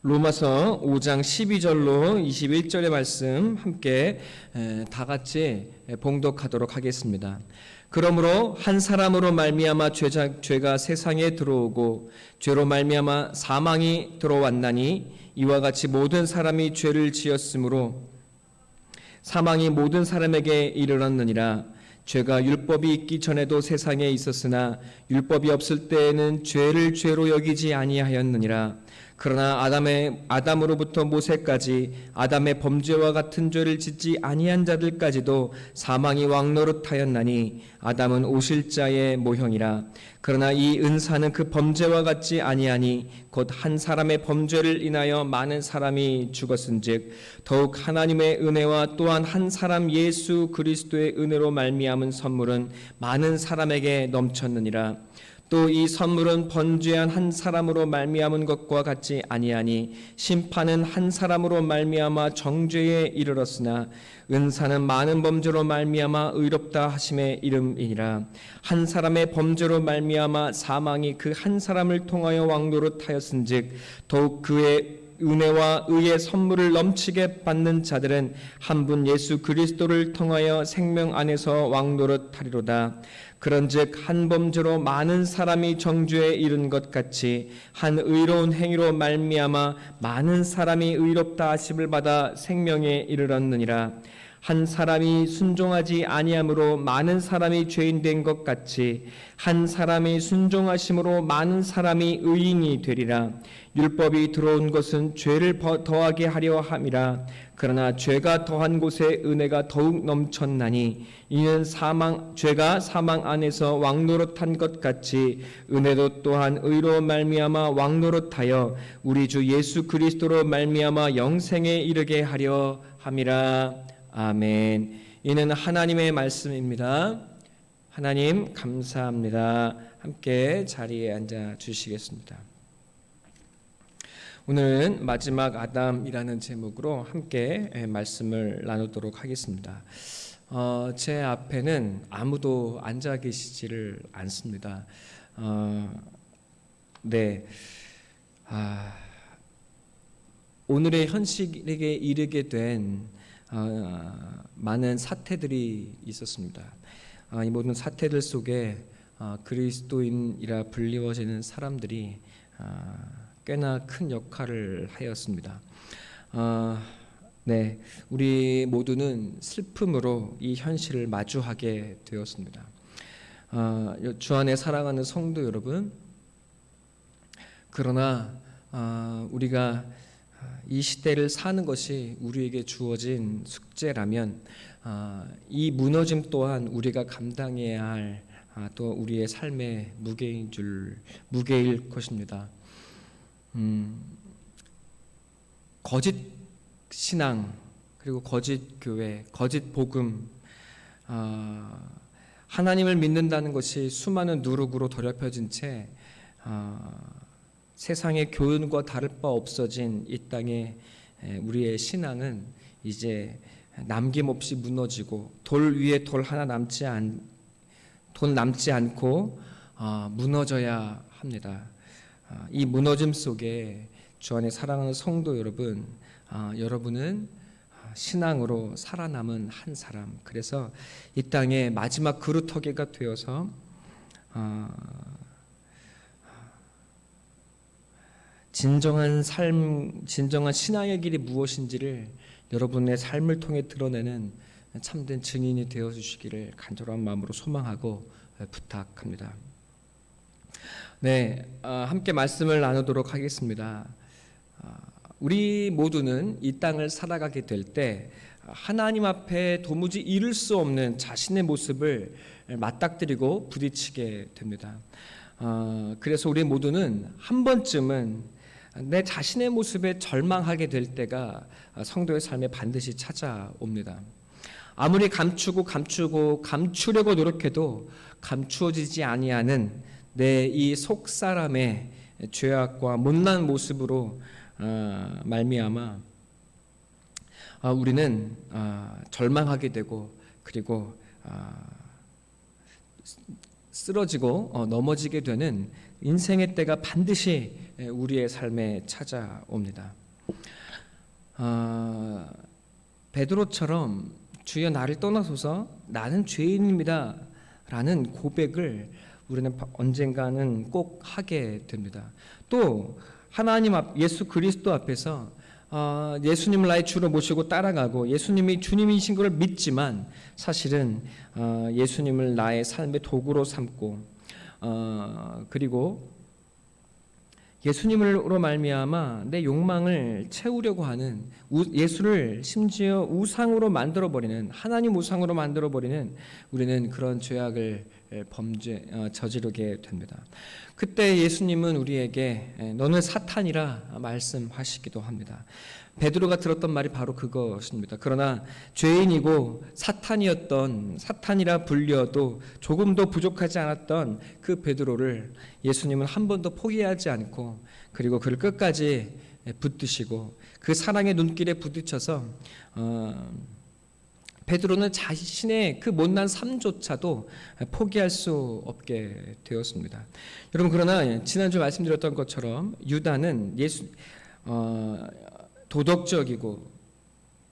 로마서 5장 12절로 21절의 말씀 함께 다 같이 봉독하도록 하겠습니다. 그러므로 한 사람으로 말미암아 죄가 세상에 들어오고 죄로 말미암아 사망이 들어왔나니 이와 같이 모든 사람이 죄를 지었으므로 사망이 모든 사람에게 이르렀느니라. 죄가 율법이 있기 전에도 세상에 있었으나 율법이 없을 때에는 죄를 죄로 여기지 아니하였느니라. 그러나 아담으로부터 모세까지 아담의 범죄와 같은 죄를 짓지 아니한 자들까지도 사망이 왕노릇하였나니 아담은 오실 자의 모형이라. 그러나 이 은사는 그 범죄와 같지 아니하니 곧 한 사람의 범죄를 인하여 많은 사람이 죽었은즉 더욱 하나님의 은혜와 또한 한 사람 예수 그리스도의 은혜로 말미암은 선물은 많은 사람에게 넘쳤느니라. 또 이 선물은 번제한 한 사람으로 말미암은 것과 같지 아니하니 심판은 한 사람으로 말미암아 정죄에 이르렀으나 은사는 많은 범죄로 말미암아 의롭다 하심의 이름이니라. 한 사람의 범죄로 말미암아 사망이 그 한 사람을 통하여 왕노릇하였은즉 더욱 그의 은혜와 의의 선물을 넘치게 받는 자들은 한 분 예수 그리스도를 통하여 생명 안에서 왕노릇하리로다. 그런즉 한 범죄로 많은 사람이 정죄에 이른 것 같이 한 의로운 행위로 말미암아 많은 사람이 의롭다 하심을 받아 생명에 이르렀느니라. 한 사람이 순종하지 아니함으로 많은 사람이 죄인 된 것 같이 한 사람이 순종하심으로 많은 사람이 의인이 되리라. 율법이 들어온 것은 죄를 더하게 하려 함이라. 그러나 죄가 더한 곳에 은혜가 더욱 넘쳤나니 이는 죄가 사망 안에서 왕노릇한 것 같이 은혜도 또한 의로 말미암아 왕노릇하여 우리 주 예수 그리스도로 말미암아 영생에 이르게 하려 함이라. 아멘. 이는 하나님의 말씀입니다. 하나님 감사합니다. 함께 자리에 앉아 주시겠습니다. 오늘은 마지막 아담이라는 제목으로 함께 말씀을 나누도록 하겠습니다. 제 앞에는 아무도 앉아 계시지를 않습니다. 오늘의 현실에 이르게 된 많은 사태들이 있었습니다. 이 모든 사태들 속에 그리스도인이라 불리워지는 사람들이 꽤나 큰 역할을 하였습니다. 우리 모두는 슬픔으로 이 현실을 마주하게 되었습니다. 주 안에 사랑하는 성도 여러분, 그러나 우리가 이 시대를 사는 것이 우리에게 주어진 숙제라면 이 무너짐 또한 우리가 감당해야 할 또 우리의 삶의 무게일 것입니다. 거짓 신앙 그리고 거짓 교회, 거짓 복음, 하나님을 믿는다는 것이 수많은 누룩으로 더럽혀진 채 세상의 교훈과 다를 바 없어진 이 땅에 우리의 신앙은 이제 남김없이 무너지고 돌 위에 돌 하나 남지 않고 무너져야 합니다. 이 무너짐 속에 주 안에 사랑하는 성도 여러분, 여러분은 신앙으로 살아남은 한 사람, 그래서 이 땅의 마지막 그루터기가 되어서 진정한 신앙의 길이 무엇인지를 여러분의 삶을 통해 드러내는 참된 증인이 되어 주시기를 간절한 마음으로 소망하고 부탁합니다. 함께 말씀을 나누도록 하겠습니다. 우리 모두는 이 땅을 살아가게 될 때 하나님 앞에 도무지 이룰 수 없는 자신의 모습을 맞닥뜨리고 부딪히게 됩니다. 그래서 우리 모두는 한 번쯤은 내 자신의 모습에 절망하게 될 때가 성도의 삶에 반드시 찾아옵니다. 아무리 감추려고 노력해도 감추어지지 아니하는 내 이 속사람의 죄악과 못난 모습으로 말미암아 우리는 절망하게 되고 그리고 쓰러지고 넘어지게 되는 인생의 때가 반드시 우리의 삶에 찾아옵니다. 베드로처럼 주여 나를 떠나소서 나는 죄인입니다 라는 고백을 우리는 언젠가는 꼭 하게 됩니다. 또 하나님 앞 예수 그리스도 앞에서 예수님을 나의 주로 모시고 따라가고 예수님이 주님이신 것을 믿지만 사실은 예수님을 나의 삶의 도구로 삼고 그리고 예수님으로 말미암아 내 욕망을 채우려고 하는 예수를 심지어 우상으로 만들어버리는 하나님 우상으로 만들어버리는 우리는 그런 죄악을 저지르게 됩니다. 그때 예수님은 우리에게 너는 사탄이라 말씀하시기도 합니다. 베드로가 들었던 말이 바로 그것입니다. 그러나 죄인이고 사탄이라 불려도 조금도 부족하지 않았던 그 베드로를 예수님은 한 번도 포기하지 않고 그리고 그를 끝까지 붙드시고 그 사랑의 눈길에 부딪혀서 베드로는 자신의 그 못난 삶조차도 포기할 수 없게 되었습니다. 여러분 그러나 지난주 말씀드렸던 것처럼 유다는 도덕적이고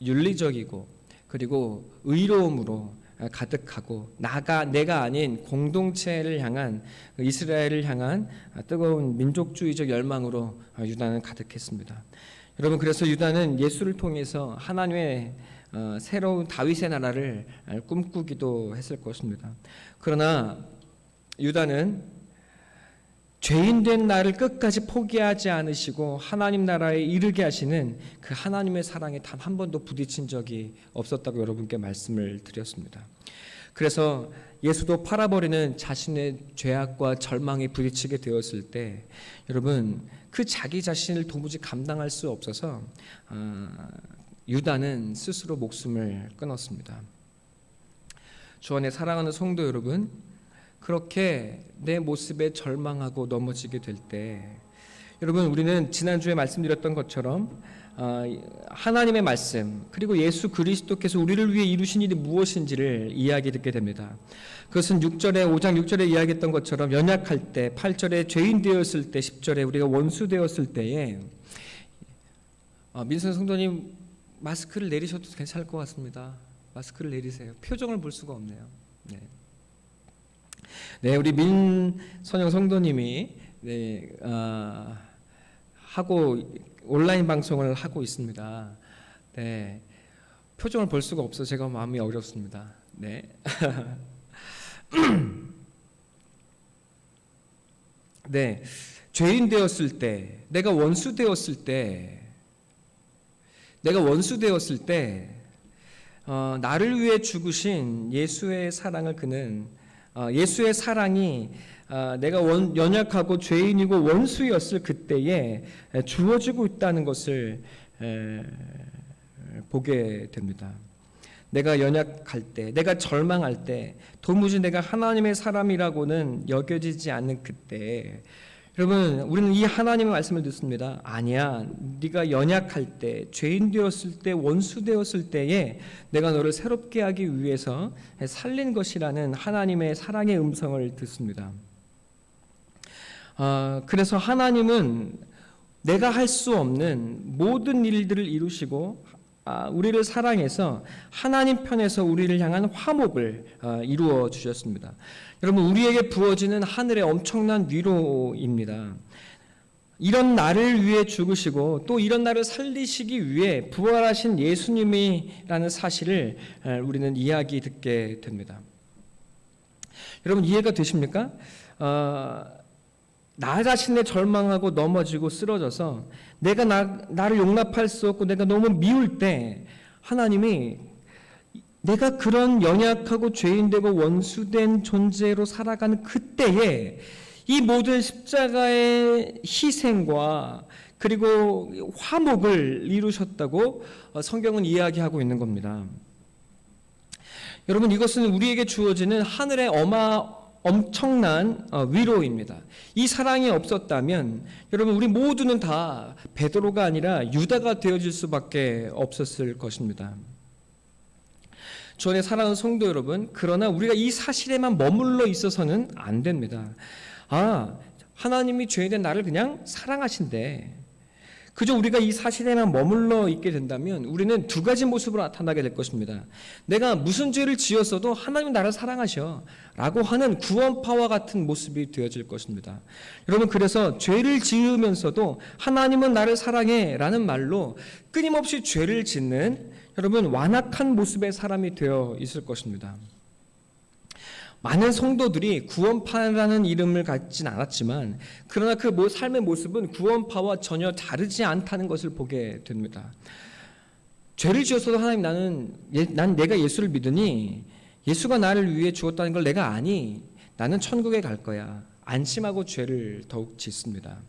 윤리적이고 그리고 의로움으로 가득하고 내가 아닌 공동체를 향한 이스라엘을 향한 뜨거운 민족주의적 열망으로 유다는 가득했습니다. 여러분 그래서 유다는 예수를 통해서 하나님의 새로운 다윗의 나라를 꿈꾸기도 했을 것입니다. 그러나 유다는 죄인된 나를 끝까지 포기하지 않으시고 하나님 나라에 이르게 하시는 그 하나님의 사랑에 단 한 번도 부딪힌 적이 없었다고 여러분께 말씀을 드렸습니다. 그래서 예수도 팔아버리는 자신의 죄악과 절망에 부딪히게 되었을 때 여러분 그 자기 자신을 도무지 감당할 수 없어서 유다는 스스로 목숨을 끊었습니다. 주 안에 사랑하는 성도 여러분, 그렇게 내 모습에 절망하고 넘어지게 될 때 여러분 우리는 지난주에 말씀드렸던 것처럼 하나님의 말씀 그리고 예수 그리스도께서 우리를 위해 이루신 일이 무엇인지를 이야기 듣게 됩니다. 그것은 5장 6절에 이야기했던 것처럼 연약할 때 8절에 죄인 되었을 때 10절에 우리가 원수 되었을 때에 민선 성도님 마스크를 내리셔도 괜찮을 것 같습니다. 마스크를 내리세요. 표정을 볼 수가 없네요. 네, 우리 민선영 성도님이 온라인 방송을 하고 있습니다. 네, 표정을 볼 수가 없어 제가 마음이 어렵습니다. 네. 네, 죄인 되었을 때, 내가 원수 되었을 때, 나를 위해 죽으신 예수의 사랑을 예수의 사랑이 내가 연약하고 죄인이고 원수였을 그때에 주어지고 있다는 것을 보게 됩니다. 내가 연약할 때, 내가 절망할 때, 도무지 내가 하나님의 사람이라고는 여겨지지 않는 그때, 여러분 우리는 이 하나님의 말씀을 듣습니다. 아니야, 네가 연약할 때, 죄인 되었을 때, 원수 되었을 때에 내가 너를 새롭게 하기 위해서 살린 것이라는 하나님의 사랑의 음성을 듣습니다. 그래서 하나님은 내가 할 수 없는 모든 일들을 이루시고 우리를 사랑해서 하나님 편에서 우리를 향한 화목을 이루어 주셨습니다. 여러분 우리에게 부어지는 하늘의 엄청난 위로입니다. 이런 나를 위해 죽으시고 또 이런 나를 살리시기 위해 부활하신 예수님이라는 사실을 우리는 이야기 듣게 됩니다. 여러분 이해가 되십니까? 나 자신의 절망하고 넘어지고 쓰러져서 내가 나를 용납할 수 없고 내가 너무 미울 때 하나님이 내가 그런 연약하고 죄인되고 원수된 존재로 살아가는 그때에 이 모든 십자가의 희생과 그리고 화목을 이루셨다고 성경은 이야기하고 있는 겁니다. 여러분 이것은 우리에게 주어지는 하늘의 엄청난 위로입니다. 이 사랑이 없었다면 여러분 우리 모두는 다 베드로가 아니라 유다가 되어질 수밖에 없었을 것입니다. 주 안에 사랑하는 성도 여러분, 그러나 우리가 이 사실에만 머물러 있어서는 안 됩니다. 하나님이 죄에 대한 나를 그냥 사랑하신대. 그저 우리가 이 사실에만 머물러 있게 된다면 우리는 두 가지 모습으로 나타나게 될 것입니다. 내가 무슨 죄를 지었어도 하나님이 나를 사랑하셔 라고 하는 구원파와 같은 모습이 되어질 것입니다. 여러분, 그래서 죄를 지으면서도 하나님은 나를 사랑해 라는 말로 끊임없이 죄를 짓는 여러분 완악한 모습의 사람이 되어 있을 것입니다. 많은 성도들이 구원파라는 이름을 갖진 않았지만 그러나 그 삶의 모습은 구원파와 전혀 다르지 않다는 것을 보게 됩니다. 죄를 지었어도 하나님 난 내가 예수를 믿으니 예수가 나를 위해 죽었다는 걸 내가 아니 나는 천국에 갈 거야. 안심하고 죄를 더욱 짓습니다.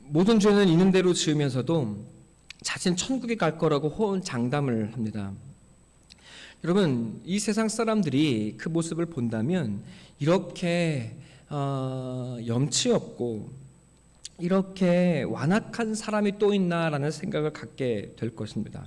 모든 죄는 있는 대로 지으면서도 자신 천국에 갈 거라고 호언장담을 합니다. 여러분, 이 세상 사람들이 그 모습을 본다면 이렇게 염치 없고 이렇게 완악한 사람이 또 있나라는 생각을 갖게 될 것입니다.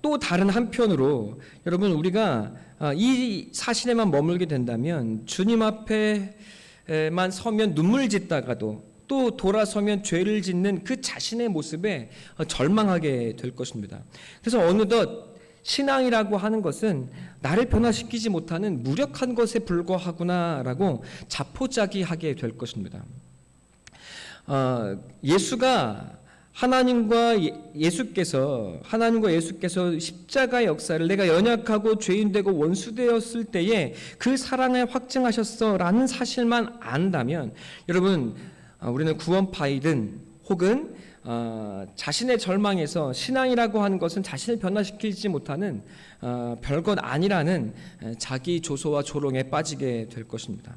또 다른 한편으로 여러분, 우리가 이 사실에만 머물게 된다면 주님 앞에만 서면 눈물 짓다가도 또 돌아서면 죄를 짓는 그 자신의 모습에 절망하게 될 것입니다. 그래서 어느덧 신앙이라고 하는 것은 나를 변화시키지 못하는 무력한 것에 불과하구나라고 자포자기하게 될 것입니다. 하나님과 예수께서 십자가의 역사를 내가 연약하고 죄인되고 원수되었을 때에 그 사랑을 확증하셨어라는 사실만 안다면 여러분, 우리는 구원파이든 혹은 자신의 절망에서 신앙이라고 하는 것은 자신을 변화시키지 못하는 별것 아니라는 자기 조소와 조롱에 빠지게 될 것입니다.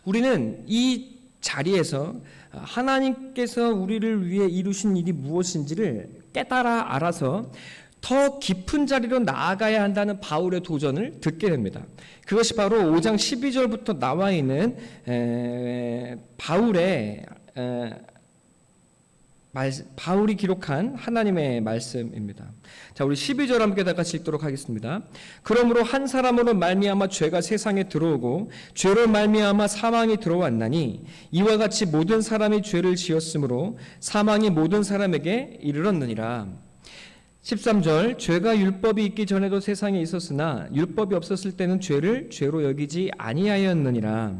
우리는 이 자리에서 하나님께서 우리를 위해 이루신 일이 무엇인지를 깨달아 알아서 더 깊은 자리로 나아가야 한다는 바울의 도전을 듣게 됩니다. 그것이 바로 5장 12절부터 나와 있는 바울이 기록한 하나님의 말씀입니다. 자, 우리 12절 함께 다 같이 읽도록 하겠습니다. 그러므로 한 사람으로 말미암아 죄가 세상에 들어오고 죄로 말미암아 사망이 들어왔나니 이와 같이 모든 사람이 죄를 지었으므로 사망이 모든 사람에게 이르렀느니라. 13절 죄가 율법이 있기 전에도 세상에 있었으나 율법이 없었을 때는 죄를 죄로 여기지 아니하였느니라.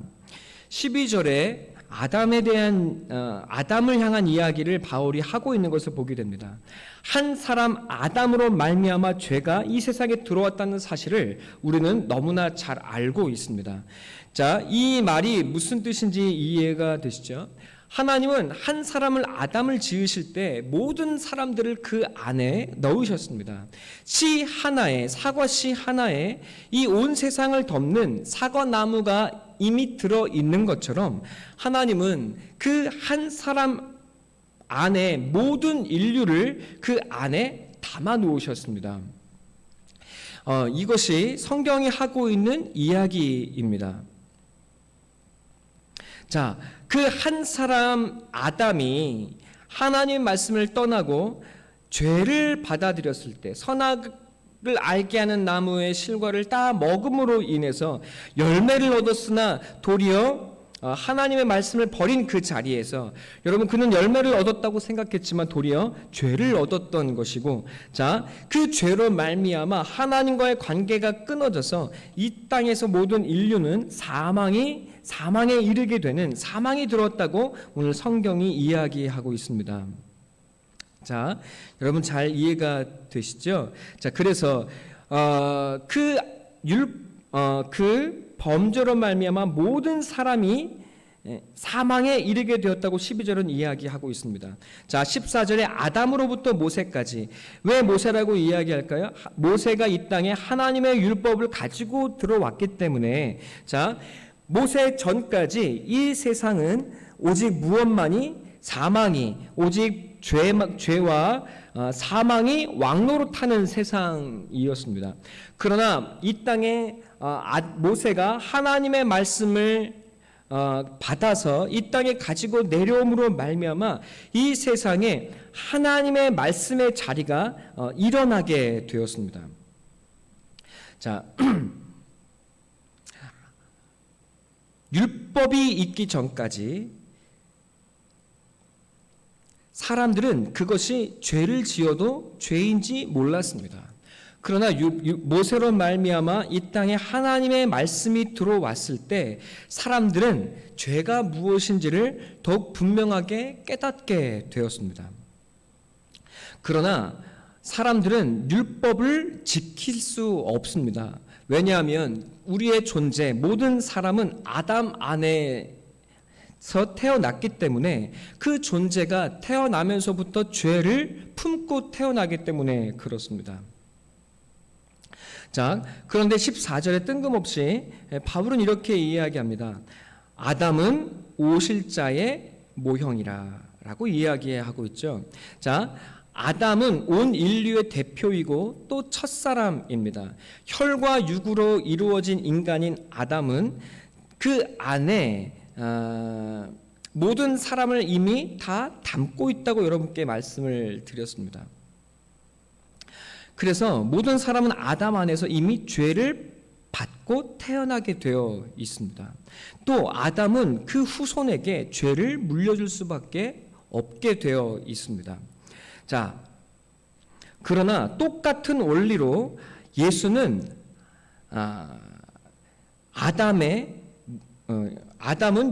12절에 아담을 향한 이야기를 바울이 하고 있는 것을 보게 됩니다. 한 사람 아담으로 말미암아 죄가 이 세상에 들어왔다는 사실을 우리는 너무나 잘 알고 있습니다. 자, 이 말이 무슨 뜻인지 이해가 되시죠? 하나님은 한 사람을 아담을 지으실 때 모든 사람들을 그 안에 넣으셨습니다. 사과씨 하나에 이 온 세상을 덮는 사과나무가 이미 들어 있는 것처럼 하나님은 그 한 사람 안에 모든 인류를 그 안에 담아 놓으셨습니다. 이것이 성경이 하고 있는 이야기입니다. 자, 그 한 사람 아담이 하나님 말씀을 떠나고 죄를 받아들였을 때 선악을 알게 하는 나무의 실과를 따 먹음으로 인해서 열매를 얻었으나 도리어 하나님의 말씀을 버린 그 자리에서 여러분, 그는 열매를 얻었다고 생각했지만 도리어 죄를 얻었던 것이고, 자, 그 죄로 말미암아 하나님과의 관계가 끊어져서 이 땅에서 모든 인류는 사망에 이르게 되는 사망이 들어왔다고 오늘 성경이 이야기하고 있습니다. 자, 여러분 잘 이해가 되시죠? 자, 그래서 그 범죄로 말미암아 모든 사람이 사망에 이르게 되었다고 12절은 이야기하고 있습니다. 자, 14절에 아담으로부터 모세까지. 왜 모세라고 이야기할까요? 모세가 이 땅에 하나님의 율법을 가지고 들어왔기 때문에, 자, 모세 전까지 이 세상은 오직 무엇만이 사망이, 오직 죄와 사망이 왕노릇하는 세상이었습니다. 그러나 이 땅에 모세가 하나님의 말씀을 받아서 이 땅에 가지고 내려옴으로 말미암아 이 세상에 하나님의 말씀의 자리가 일어나게 되었습니다. 자, 율법이 있기 전까지 사람들은 그것이 죄를 지어도 죄인지 몰랐습니다. 그러나 모세로 말미암아 이 땅에 하나님의 말씀이 들어왔을 때 사람들은 죄가 무엇인지를 더욱 분명하게 깨닫게 되었습니다. 그러나 사람들은 율법을 지킬 수 없습니다. 왜냐하면 우리의 존재, 모든 사람은 아담 안에서 태어났기 때문에 그 존재가 태어나면서부터 죄를 품고 태어나기 때문에 그렇습니다. 자, 그런데 14절에 뜬금없이 바울은 이렇게 이야기합니다. 아담은 오실자의 모형이라고 이야기하고 있죠. 자, 아담은 온 인류의 대표이고 또 첫사람입니다. 혈과 육으로 이루어진 인간인 아담은 그 안에 모든 사람을 이미 다 담고 있다고 여러분께 말씀을 드렸습니다. 그래서 모든 사람은 아담 안에서 이미 죄를 받고 태어나게 되어 있습니다. 또 아담은 그 후손에게 죄를 물려줄 수밖에 없게 되어 있습니다. 자, 그러나 똑같은 원리로 예수는 아담은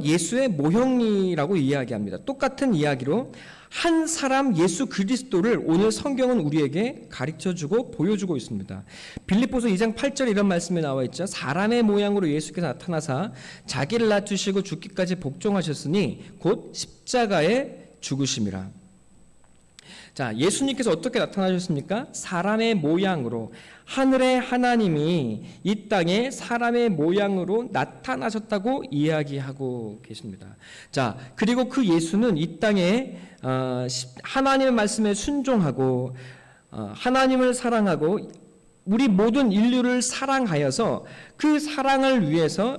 예수의 모형이라고 이야기합니다. 똑같은 이야기로 한 사람 예수 그리스도를 오늘 성경은 우리에게 가르쳐주고 보여주고 있습니다. 빌립보서 2장 8절 이런 말씀이 나와 있죠. 사람의 모양으로 예수께서 나타나사 자기를 낮추시고 죽기까지 복종하셨으니 곧 십자가에 죽으심이라. 자, 예수님께서 어떻게 나타나셨습니까? 사람의 모양으로, 하늘의 하나님이 이 땅에 사람의 모양으로 나타나셨다고 이야기하고 계십니다. 자, 그리고 그 예수는 이 땅에 하나님의 말씀에 순종하고 하나님을 사랑하고 우리 모든 인류를 사랑하여서 그 사랑을 위해서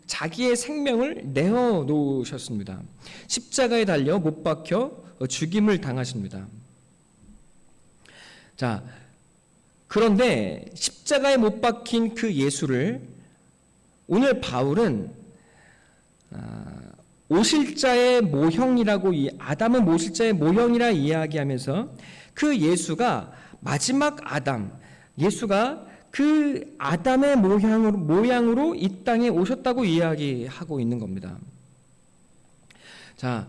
자기의 생명을 내어 놓으셨습니다. 십자가에 달려 못 박혀 죽임을 당하십니다. 자, 그런데 십자가에 못 박힌 그 예수를 오늘 바울은 오실자의 모형이라고, 아담은 오실자의 모형이라 이야기하면서 그 예수가 마지막 아담, 예수가 그 아담의 모양으로 이 땅에 오셨다고 이야기하고 있는 겁니다. 자,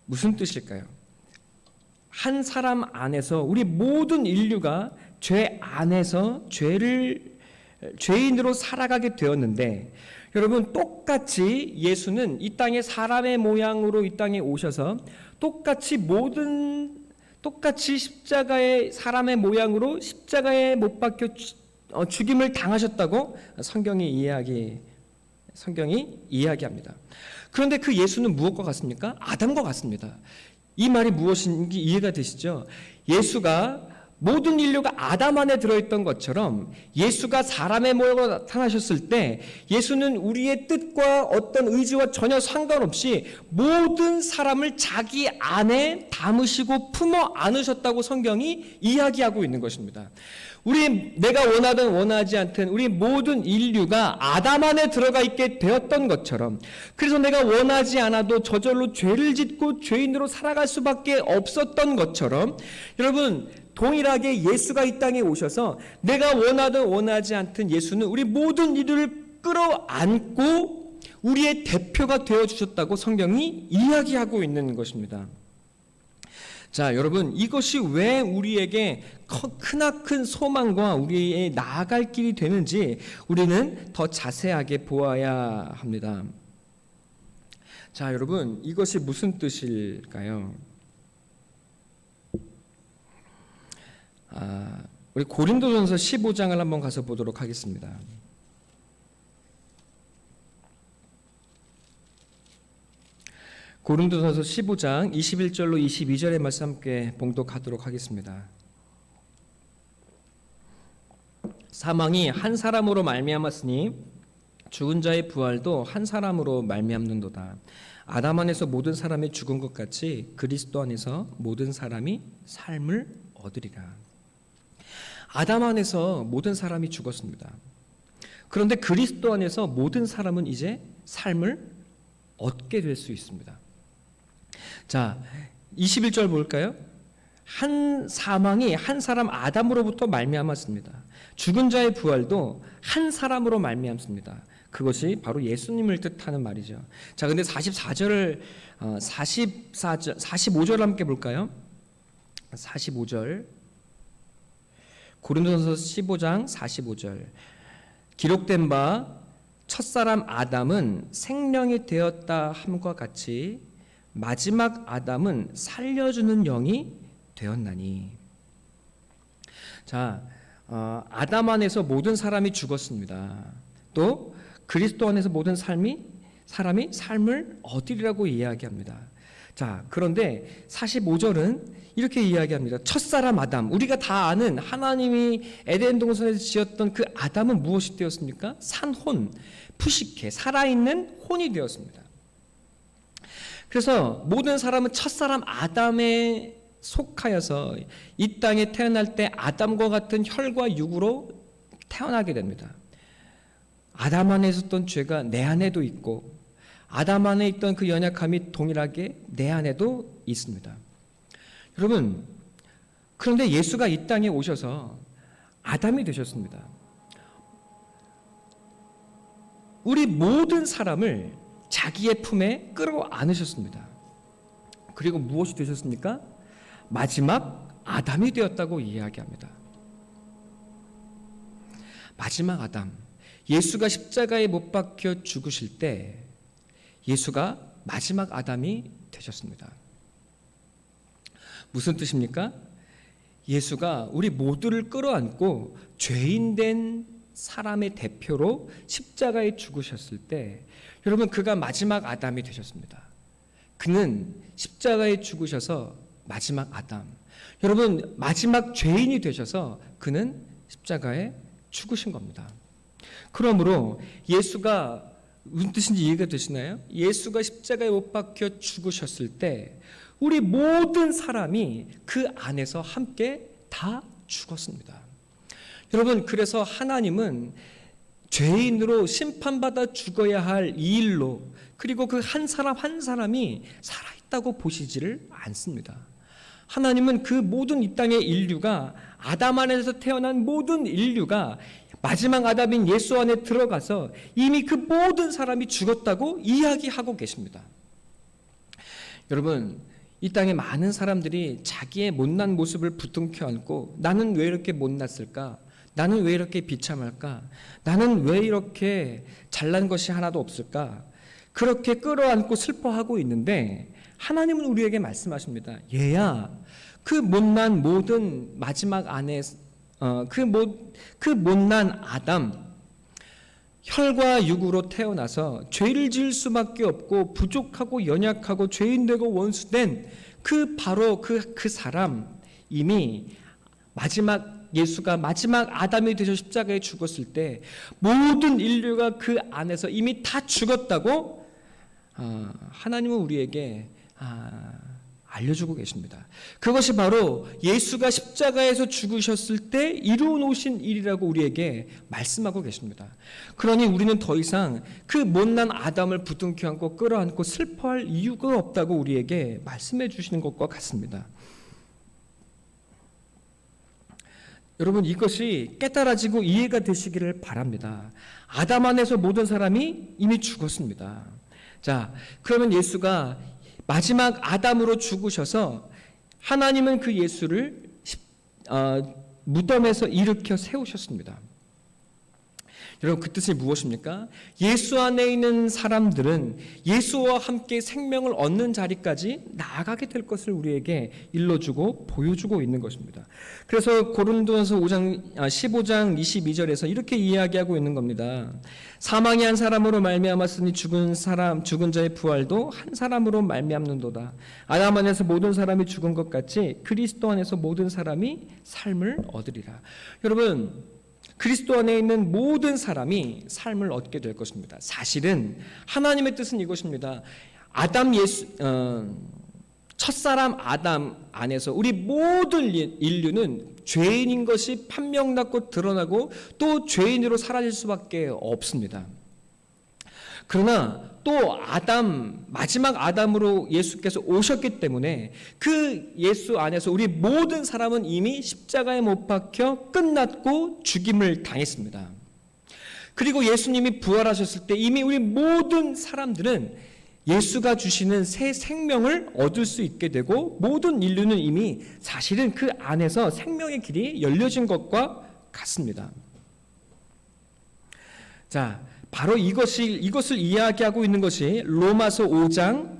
무슨 뜻일까요? 한 사람 안에서 우리 모든 인류가 죄 안에서 죄인으로 살아가게 되었는데, 여러분 똑같이 예수는 이 땅에 사람의 모양으로 이 땅에 오셔서 똑같이 십자가의 사람의 모양으로 십자가에 못 박혀 죽임을 당하셨다고 성경이 이야기합니다. 그런데 그 예수는 무엇과 같습니까? 아담과 같습니다. 이 말이 무엇인지 이해가 되시죠? 예수가 모든 인류가 아담 안에 들어있던 것처럼 예수가 사람의 모양으로 나타나셨을 때 예수는 우리의 뜻과 어떤 의지와 전혀 상관없이 모든 사람을 자기 안에 담으시고 품어 안으셨다고 성경이 이야기하고 있는 것입니다. 내가 원하든 원하지 않든 우리 모든 인류가 아담 안에 들어가 있게 되었던 것처럼, 그래서 내가 원하지 않아도 저절로 죄를 짓고 죄인으로 살아갈 수밖에 없었던 것처럼, 여러분 동일하게 예수가 이 땅에 오셔서 내가 원하든 원하지 않든 예수는 우리 모든 인류를 끌어안고 우리의 대표가 되어주셨다고 성경이 이야기하고 있는 것입니다. 자, 여러분 이것이 왜 우리에게 크나큰 소망과 우리의 나아갈 길이 되는지 우리는 더 자세하게 보아야 합니다. 자, 여러분 이것이 무슨 뜻일까요? 우리 고린도전서 15장을 한번 가서 보도록 하겠습니다. 고린도전서 15장 21절로 22절의 말씀 함께 봉독하도록 하겠습니다. 사망이 한 사람으로 말미암았으니 죽은 자의 부활도 한 사람으로 말미암는도다. 아담 안에서 모든 사람이 죽은 것 같이 그리스도 안에서 모든 사람이 삶을 얻으리라. 아담 안에서 모든 사람이 죽었습니다. 그런데 그리스도 안에서 모든 사람은 이제 삶을 얻게 될 수 있습니다. 자, 21절 볼까요? 한 사망이 한 사람 아담으로부터 말미암았습니다. 죽은 자의 부활도 한 사람으로 말미암습니다. 그것이 바로 예수님을 뜻하는 말이죠. 자, 근데 44절을 45절 함께 볼까요? 45절. 고린도전서 15장 45절. 기록된 바 첫사람 아담은 생명이 되었다 함과 같이 마지막 아담은 살려주는 영이 되었나니. 자, 아담 안에서 모든 사람이 죽었습니다. 또 그리스도 안에서 모든 사람이 삶을 얻으리라고 이야기합니다. 자, 그런데 45절은 이렇게 이야기합니다. 첫사람 아담, 우리가 다 아는 하나님이 에덴 동산에서 지었던 그 아담은 무엇이 되었습니까? 산혼, 푸시케, 살아있는 혼이 되었습니다. 그래서 모든 사람은 첫사람 아담에 속하여서 이 땅에 태어날 때 아담과 같은 혈과 육으로 태어나게 됩니다. 아담 안에 있었던 죄가 내 안에도 있고 아담 안에 있던 그 연약함이 동일하게 내 안에도 있습니다. 여러분, 그런데 예수가 이 땅에 오셔서 아담이 되셨습니다. 우리 모든 사람을 자기의 품에 끌어안으셨습니다. 그리고 무엇이 되셨습니까? 마지막 아담이 되었다고 이야기합니다. 마지막 아담, 예수가 십자가에 못 박혀 죽으실 때 예수가 마지막 아담이 되셨습니다. 무슨 뜻입니까? 예수가 우리 모두를 끌어안고 죄인된 사람의 대표로 십자가에 죽으셨을 때 여러분, 그가 마지막 아담이 되셨습니다. 그는 십자가에 죽으셔서 마지막 아담, 여러분 마지막 죄인이 되셔서 그는 십자가에 죽으신 겁니다. 그러므로 예수가 무슨 뜻인지 이해가 되시나요? 예수가 십자가에 못 박혀 죽으셨을 때 우리 모든 사람이 그 안에서 함께 다 죽었습니다. 여러분, 그래서 하나님은 죄인으로 심판받아 죽어야 할 이 일로, 그리고 그 한 사람 한 사람이 살아있다고 보시지를 않습니다. 하나님은 그 모든 이 땅의 인류가, 아담 안에서 태어난 모든 인류가 마지막 아담인 예수 안에 들어가서 이미 그 모든 사람이 죽었다고 이야기하고 계십니다. 여러분, 이 땅에 많은 사람들이 자기의 못난 모습을 부둥켜 안고 나는 왜 이렇게 못났을까? 나는 왜 이렇게 비참할까? 나는 왜 이렇게 잘난 것이 하나도 없을까? 그렇게 끌어안고 슬퍼하고 있는데 하나님은 우리에게 말씀하십니다. 얘야, 그 못난 모든 마지막 안에 그 못난 아담, 혈과 육으로 태어나서 죄를 지을 수밖에 없고 부족하고 연약하고 죄인되고 원수된 그 바로 그 사람, 이미 예수가 마지막 아담이 되셔 십자가에 죽었을 때 모든 인류가 그 안에서 이미 다 죽었다고 하나님은 우리에게 알려주고 계십니다. 그것이 바로 예수가 십자가에서 죽으셨을 때 이루어 놓으신 일이라고 우리에게 말씀하고 계십니다. 그러니 우리는 더 이상 그 못난 아담을 부둥켜 안고 끌어안고 슬퍼할 이유가 없다고 우리에게 말씀해 주시는 것과 같습니다. 여러분, 이것이 깨달아지고 이해가 되시기를 바랍니다. 아담 안에서 모든 사람이 이미 죽었습니다. 자, 그러면 예수가 마지막 아담으로 죽으셔서 하나님은 그 예수를 무덤에서 일으켜 세우셨습니다. 여러분, 그 뜻이 무엇입니까? 예수 안에 있는 사람들은 예수와 함께 생명을 얻는 자리까지 나아가게 될 것을 우리에게 일러주고 보여주고 있는 것입니다. 그래서 고린도전서 15장 22절에서 이렇게 이야기하고 있는 겁니다. 사망이 한 사람으로 말미암았으니 죽은 자의 부활도 한 사람으로 말미암는도다. 아담 안에서 모든 사람이 죽은 것 같이 그리스도 안에서 모든 사람이 삶을 얻으리라. 여러분, 그리스도 안에 있는 모든 사람이 삶을 얻게 될 것입니다. 사실은 하나님의 뜻은 이것입니다. 첫사람 아담 안에서 우리 모든 인류는 죄인인 것이 판명났고 드러나고 또 죄인으로 사라질 수밖에 없습니다. 그러나 또 마지막 아담으로 예수께서 오셨기 때문에 그 예수 안에서 우리 모든 사람은 이미 십자가에 못 박혀 끝났고 죽임을 당했습니다. 그리고 예수님이 부활하셨을 때 이미 우리 모든 사람들은 예수가 주시는 새 생명을 얻을 수 있게 되고 모든 인류는 이미 사실은 그 안에서 생명의 길이 열려진 것과 같습니다. 자, 바로 이것을 이야기하고 있는 것이 로마서 5장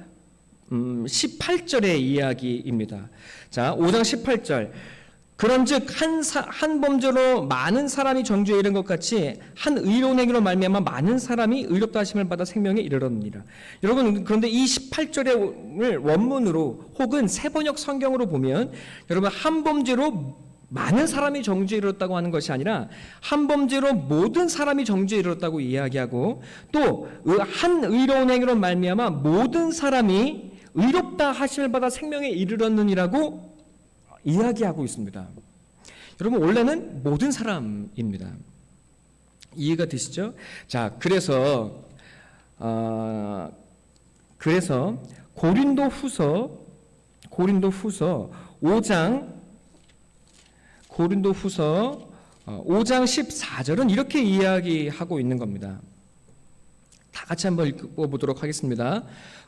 18절의 이야기입니다. 자, 5장 18절. 그런즉 한 범죄로 많은 사람이 정죄에 이른 것 같이 한 의로운 행위로 말미암아 많은 사람이 의롭다 하심을 받아 생명에 이르렀느니라. 여러분, 그런데 이 18절의 원문으로 혹은 세번역 성경으로 보면 여러분, 한 범죄로 많은 사람이 정죄에 이르렀다고 하는 것이 아니라 한 범죄로 모든 사람이 정죄에 이르렀다고 이야기하고 또 한 의로운 행위로 말미암아 모든 사람이 의롭다 하심을 받아 생명에 이르렀느니라고 이야기하고 있습니다. 여러분, 원래는 모든 사람입니다. 이해가 되시죠? 자, 그래서 고린도후서 5장 14절은 이렇게 이야기하고 있는 겁니다. 다 같이 한번 읽어보도록 하겠습니다.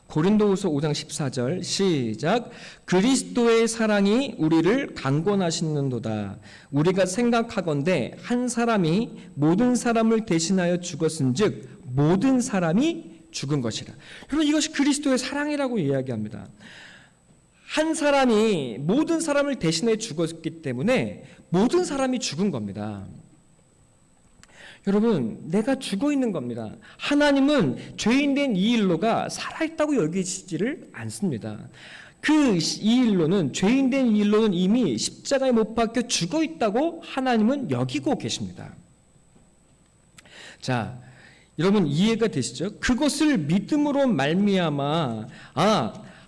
고린도후서 5장 14절 시작. 그리스도의 사랑이 우리를 강권하시는도다. 우리가 생각하건대 한 사람이 모든 사람을 대신하여 죽었은즉 모든 사람이 죽은 것이라. 여러분, 이것이 그리스도의 사랑이라고 이야기합니다. 한 사람이 모든 사람을 대신해 죽었기 때문에 모든 사람이 죽은 겁니다. 여러분, 내가 죽어 있는 겁니다. 하나님은 죄인된 이 일로가 살아있다고 여기지를 않습니다. 죄인된 이 일로는 이미 십자가에 못 박혀 죽어 있다고 하나님은 여기고 계십니다. 자, 여러분, 이해가 되시죠? 그것을 믿음으로 말미암아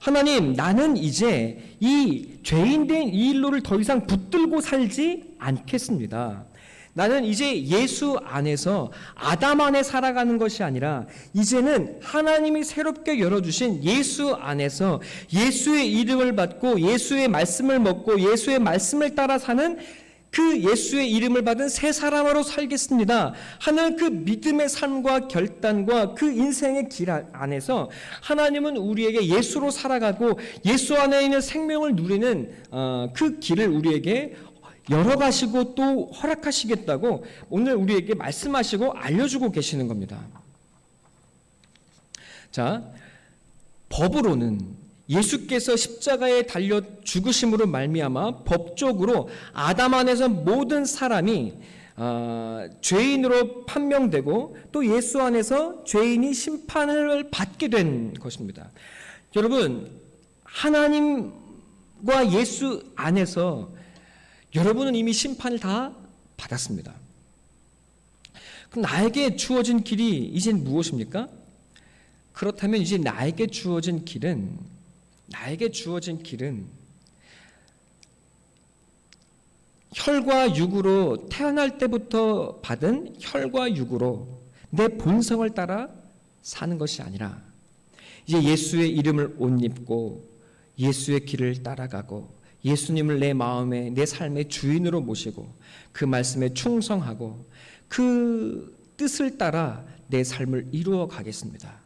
하나님, 나는 이제 이 죄인된 이 일로를 더 이상 붙들고 살지 않겠습니다. 나는 이제 예수 안에서 아담 안에 살아가는 것이 아니라 이제는 하나님이 새롭게 열어주신 예수 안에서 예수의 이름을 받고 예수의 말씀을 먹고 예수의 말씀을 따라 사는 그 예수의 이름을 받은 새 사람으로 살겠습니다 하는 그 믿음의 삶과 결단과 그 인생의 길 안에서 하나님은 우리에게 예수로 살아가고 예수 안에 있는 생명을 누리는 그 길을 우리에게 열어가시고 또 허락하시겠다고 오늘 우리에게 말씀하시고 알려주고 계시는 겁니다. 자, 법으로는 예수께서 십자가에 달려 죽으심으로 말미암아 법적으로 아담 안에서 모든 사람이 죄인으로 판명되고 또 예수 안에서 죄인이 심판을 받게 된 것입니다. 여러분, 하나님과 예수 안에서 여러분은 이미 심판을 다 받았습니다. 그럼 나에게 주어진 길이 이젠 무엇입니까? 그렇다면 이제 나에게 주어진 길은 혈과 육으로 태어날 때부터 받은 혈과 육으로 내 본성을 따라 사는 것이 아니라 이제 예수의 이름을 옷 입고 예수의 길을 따라가고 예수님을 내 마음에 내 삶의 주인으로 모시고 그 말씀에 충성하고 그 뜻을 따라 내 삶을 이루어 가겠습니다.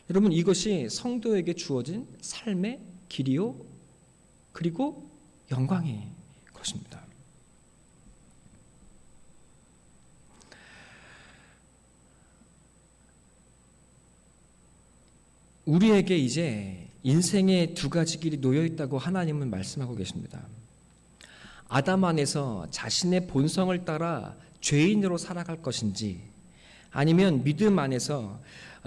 여러분, 이것이 성도에게 주어진 삶의 길이요 그리고 영광의 것입니다. 우리에게 이제 인생의 두 가지 길이 놓여 있다고 하나님은 말씀하고 계십니다. 아담 안에서 자신의 본성을 따라 죄인으로 살아갈 것인지 아니면 믿음 안에서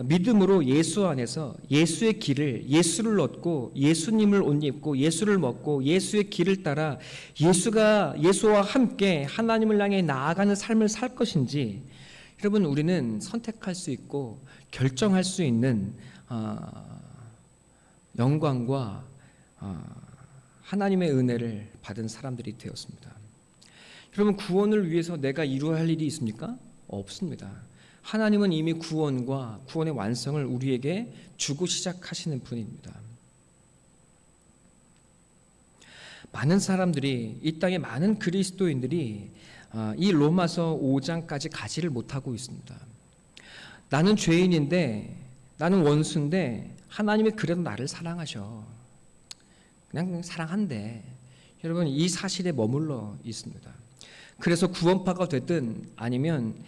믿음으로 예수 안에서 예수의 길을 예수를 얻고 예수님을 옷 입고 예수를 먹고 예수의 길을 따라 예수와 함께 하나님을 향해 나아가는 삶을 살 것인지 여러분, 우리는 선택할 수 있고 결정할 수 있는 영광과 하나님의 은혜를 받은 사람들이 되었습니다. 여러분, 구원을 위해서 내가 이루어야 할 일이 있습니까? 없습니다. 하나님은 이미 구원과 구원의 완성을 우리에게 주고 시작하시는 분입니다. 많은 사람들이, 이 땅의 많은 그리스도인들이 이 로마서 5장까지 가지를 못하고 있습니다. 나는 죄인인데, 나는 원수인데 하나님이 그래도 나를 사랑하셔. 그냥 사랑한대. 여러분, 이 사실에 머물러 있습니다. 그래서 구원파가 됐든 아니면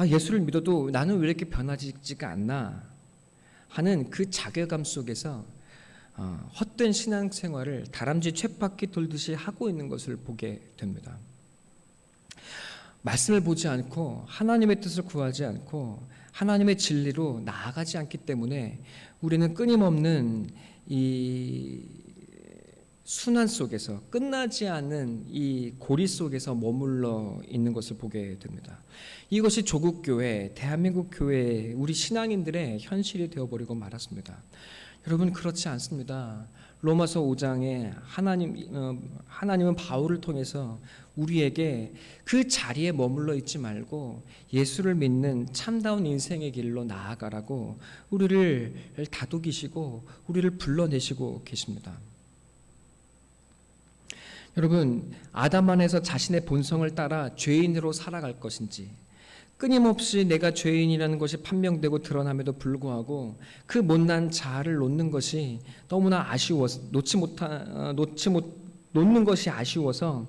예수를 믿어도 나는 왜 이렇게 변하지가 않나 하는 그 자괴감 속에서 헛된 신앙생활을 다람쥐 쳇바퀴 돌듯이 하고 있는 것을 보게 됩니다. 말씀을 보지 않고 하나님의 뜻을 구하지 않고 하나님의 진리로 나아가지 않기 때문에 우리는 끊임없는 이 순환 속에서, 끝나지 않는 이 고리 속에서 머물러 있는 것을 보게 됩니다. 이것이 조국교회, 대한민국 교회, 우리 신앙인들의 현실이 되어버리고 말았습니다. 여러분, 그렇지 않습니다. 로마서 5장에 하나님은 바울을 통해서 우리에게 그 자리에 머물러 있지 말고 예수를 믿는 참다운 인생의 길로 나아가라고 우리를 다독이시고 우리를 불러내시고 계십니다. 여러분, 아담 안에서 자신의 본성을 따라 죄인으로 살아갈 것인지, 끊임없이 내가 죄인이라는 것이 판명되고 드러남에도 불구하고 그 못난 자아를 놓는 것이 너무나 아쉬워서 놓는 것이 아쉬워서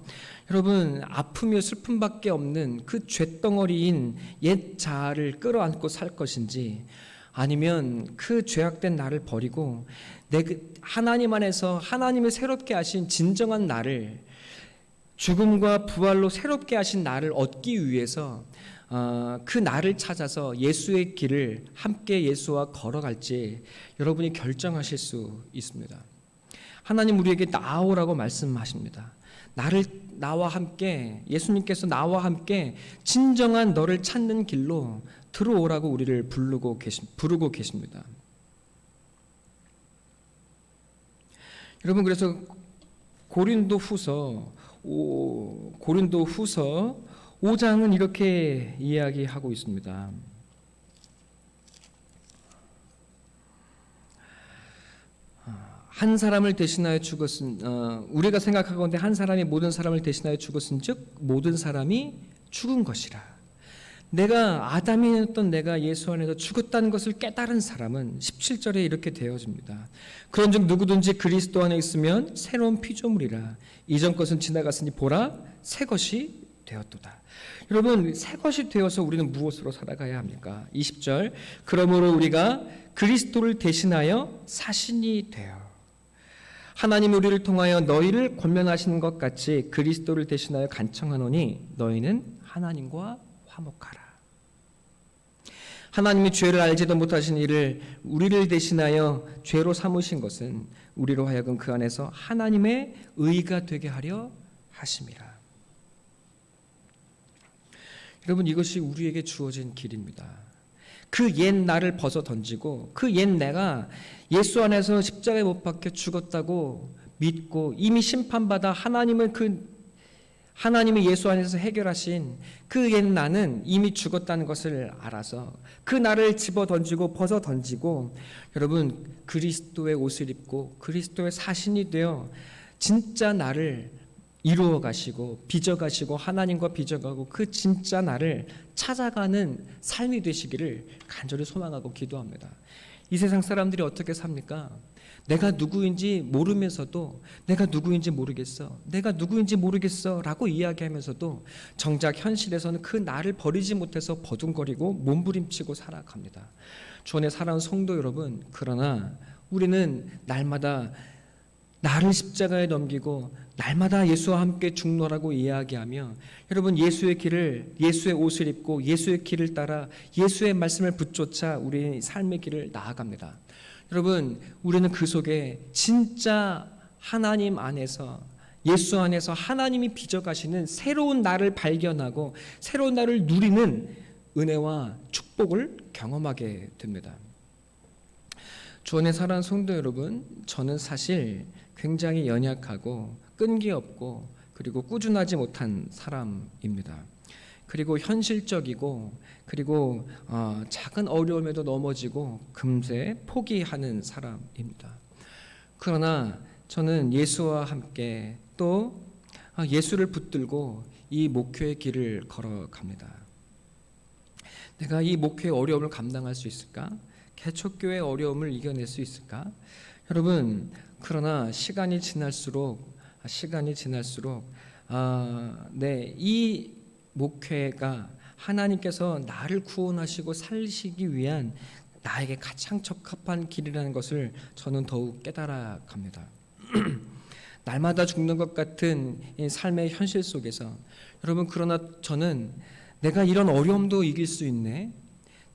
여러분, 아픔이요 슬픔밖에 없는 그 죄덩어리인 옛 자아를 끌어안고 살 것인지, 아니면 그 죄악된 나를 버리고 하나님 안에서 하나님이 새롭게 하신 진정한 나를, 죽음과 부활로 새롭게 하신 나를 얻기 위해서 그 나를 찾아서 예수의 길을 함께 예수와 걸어갈지 여러분이 결정하실 수 있습니다. 하나님 우리에게 나오라고 말씀하십니다. 나와 함께, 예수님께서 나와 함께 진정한 너를 찾는 길로 들어오라고 우리를 부르고 계십니다. 여러분, 그래서 고린도후서 5장은 이렇게 이야기하고 있습니다. 한 사람을 대신하여 죽었은 우리가 생각하건대 한 사람이 모든 사람을 대신하여 죽었은즉 모든 사람이 죽은 것이라. 아담이었던 내가 예수 안에서 죽었다는 것을 깨달은 사람은 17절에 이렇게 되어집니다. 그런즉 누구든지 그리스도 안에 있으면 새로운 피조물이라. 이전 것은 지나갔으니 보라 새 것이 되었도다. 여러분, 새 것이 되어서 우리는 무엇으로 살아가야 합니까? 20절, 그러므로 우리가 그리스도를 대신하여 사신이 되어 하나님 우리를 통하여 너희를 권면하시는 것 같이 그리스도를 대신하여 간청하노니 너희는 하나님과 화목하라. 하나님이 죄를 알지도 못하신 이를 우리를 대신하여 죄로 삼으신 것은 우리로 하여금 그 안에서 하나님의 의가 되게 하려 하심이라. 여러분, 이것이 우리에게 주어진 길입니다. 그 옛 나를 벗어 던지고 그 옛 내가 예수 안에서 십자가에 못 박혀 죽었다고 믿고 이미 심판받아 하나님이 예수 안에서 해결하신 그 옛 나는 이미 죽었다는 것을 알아서 그 나를 집어 던지고 벗어 던지고 여러분, 그리스도의 옷을 입고 그리스도의 사신이 되어 진짜 나를 이루어 가시고 빚어 가시고 하나님과 빚어가고 그 진짜 나를 찾아가는 삶이 되시기를 간절히 소망하고 기도합니다. 이 세상 사람들이 어떻게 삽니까? 내가 누구인지 모르면서도 내가 누구인지 모르겠어 라고 이야기하면서도 정작 현실에서는 그 나를 버리지 못해서 버둥거리고 몸부림치고 살아갑니다. 주 안에 사랑하는 성도 여러분, 그러나 우리는 날마다 나를 십자가에 넘기고 날마다 예수와 함께 죽노라고 이야기하며 여러분, 예수의 옷을 입고 예수의 길을 따라 예수의 말씀을 붙쫓아 우리의 삶의 길을 나아갑니다. 여러분, 우리는 그 속에 진짜 하나님 안에서, 예수 안에서 하나님이 빚어가시는 새로운 나를 발견하고 새로운 나를 누리는 은혜와 축복을 경험하게 됩니다. 주 안에 사랑하는 성도 여러분, 저는 사실 굉장히 연약하고 끈기 없고 그리고 꾸준하지 못한 사람입니다. 그리고 현실적이고 그리고 작은 어려움에도 넘어지고 금세 포기하는 사람입니다. 그러나 저는 예수와 함께 또 예수를 붙들고 이 목회의 길을 걸어갑니다. 내가 이 목회의 어려움을 감당할 수 있을까? 개척교회의 어려움을 이겨낼 수 있을까? 여러분, 그러나 시간이 지날수록 이 목회가 하나님께서 나를 구원하시고 살리시기 위한 나에게 가장 적합한 길이라는 것을 저는 더욱 깨달아 갑니다. 날마다 죽는 것 같은 이 삶의 현실 속에서 여러분, 그러나 저는 내가 이런 어려움도 이길 수 있네.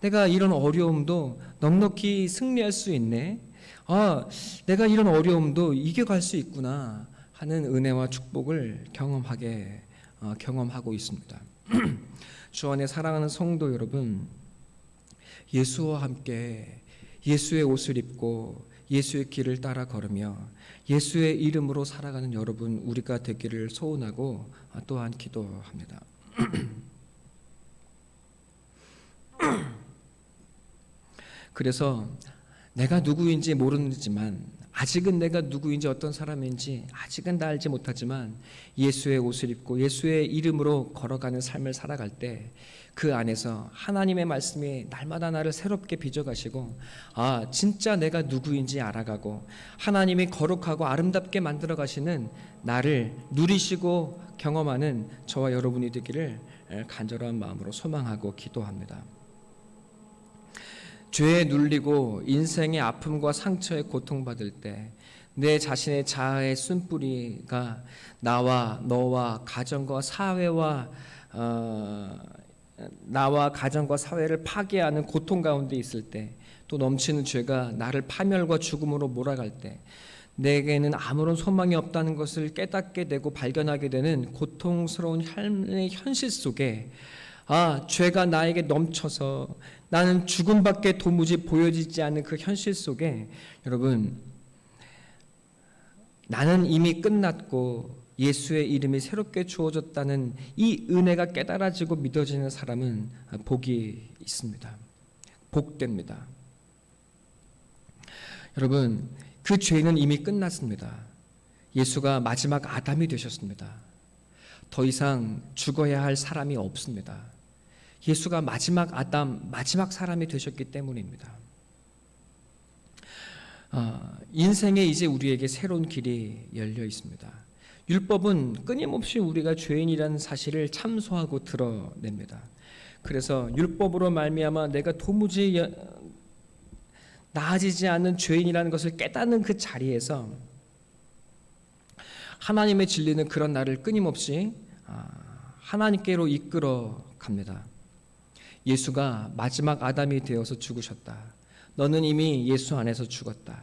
내가 이런 어려움도 넉넉히 승리할 수 있네. 내가 이런 어려움도 이겨갈 수 있구나 하는 은혜와 축복을 경험하고 있습니다. 주 안에 사랑하는 성도 여러분, 예수와 함께 예수의 옷을 입고 예수의 길을 따라 걸으며 예수의 이름으로 살아가는 여러분 우리가 되기를 소원하고 또한 기도합니다. 그래서 내가 누구인지 모르지만 아직은 내가 누구인지 어떤 사람인지 아직은 다 알지 못하지만 예수의 옷을 입고 예수의 이름으로 걸어가는 삶을 살아갈 때 그 안에서 하나님의 말씀이 날마다 나를 새롭게 빚어가시고 진짜 내가 누구인지 알아가고 하나님이 거룩하고 아름답게 만들어 가시는 나를 누리시고 경험하는 저와 여러분이 되기를 간절한 마음으로 소망하고 기도합니다. 죄에 눌리고 인생의 아픔과 상처에 고통받을 때 내 자신의 자아의 쓴뿌리가 나와 너와 가정과 사회를 파괴하는 고통 가운데 있을 때, 또 넘치는 죄가 나를 파멸과 죽음으로 몰아갈 때 내게는 아무런 소망이 없다는 것을 깨닫게 되고 발견하게 되는 고통스러운 삶의 현실 속에 죄가 나에게 넘쳐서 나는 죽음밖에 도무지 보여지지 않는 그 현실 속에 여러분, 나는 이미 끝났고 예수의 이름이 새롭게 주어졌다는 이 은혜가 깨달아지고 믿어지는 사람은 복이 있습니다. 복됩니다. 여러분, 그 죄는 이미 끝났습니다. 예수가 마지막 아담이 되셨습니다. 더 이상 죽어야 할 사람이 없습니다. 예수가 마지막 아담, 마지막 사람이 되셨기 때문입니다. 인생에 이제 우리에게 새로운 길이 열려 있습니다. 율법은 끊임없이 우리가 죄인이라는 사실을 참소하고 드러냅니다. 그래서 율법으로 말미암아 내가 도무지 나아지지 않는 죄인이라는 것을 깨닫는 그 자리에서 하나님의 진리는 그런 나를 끊임없이 하나님께로 이끌어 갑니다. 예수가 마지막 아담이 되어서 죽으셨다. 너는 이미 예수 안에서 죽었다.